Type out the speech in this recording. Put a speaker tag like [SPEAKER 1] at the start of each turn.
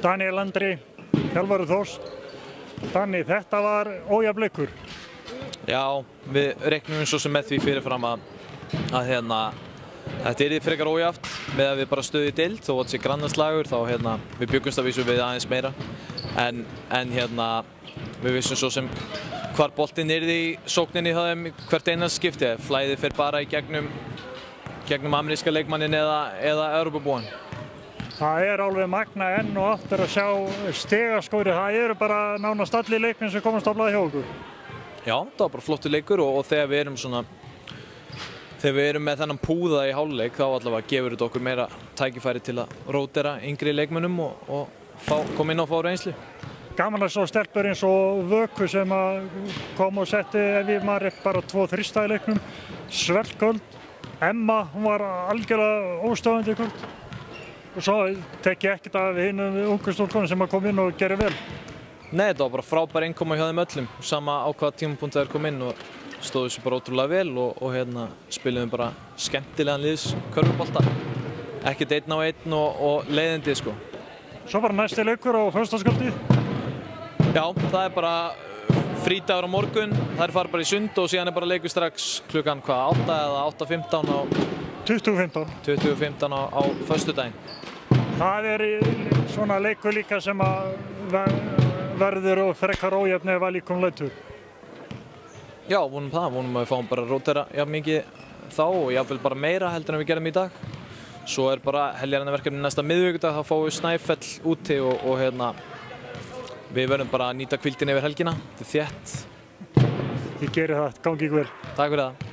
[SPEAKER 1] Daníel Andri, þjálfari Þórs. Dani, þetta var ójafn leikur.
[SPEAKER 2] Já, við reiknum svo sem með því fyrirfram að þetta yrði frekar ójafnt með að við bara stöðum í deild þó að þetta sé grannslagur þá við bjuggumst að vísu við aðeins meira en við vissum svo sem hvar boltinn yrði í sókninni hjá þeim hvert einasta skipti. Flæðið fer bara í gegnum ameríska leikmannin eða Evrópubúann.
[SPEAKER 1] Það alveg magna enn og aftur að sjá stigaskórið. Það eru bara nánast allir leikmenn sem komast á blað hjá okkur.
[SPEAKER 2] Já, það var bara flottur leikur og þegar við erum með þennan púða í hálfleik þá allavega gefur þetta okkur meira tækifæri til að rótera yngri leikmönnum og koma inn og fá reynslu.
[SPEAKER 1] Gaman að sjá stelpur eins og Vöku sem kom og setti ef ég maður bara 2 þrista í leiknum. Sveltgöld. Emma, hún var algjörlega óstöðandi í kvöld. Og svo tek ég ekkert af hinum ungu stúlkunum sem kom inn og gerði vel.
[SPEAKER 2] Nei, þetta var bara frábær innkoma hjá þeim öllum. Sama á hvaða tímapunkti þær kom inn og stóðu sér bara ótrúlega vel og spiliðum bara skemmtilegan liðskörfubolta. Ekkert 1 á 1 og leiðindi sko.
[SPEAKER 1] Svo bara næsti leikur á föstudagskvöldið.
[SPEAKER 2] Já, það bara frídagur á morgun. Þær fara bara í sund og síðan bara leikur strax klukkan 8 eða 8:15 á 20:15 á föstudaginn.
[SPEAKER 1] Það svona leikur líka sem verður og frekar ójafn ef að líkum lætur.
[SPEAKER 2] Já, vonum að við fáum bara að rótera jafn mikið þá og jafnvel bara meira heldur en við gerum í dag. Svo bara heljarinnaverkefni næsta miðvikudag, þá fáum við Snæfell úti og við verðum bara að nýta hvíldina yfir helgina. Þetta þétt.
[SPEAKER 1] Ég geri það, gangi ykkur vel.
[SPEAKER 2] Takk fyrir það.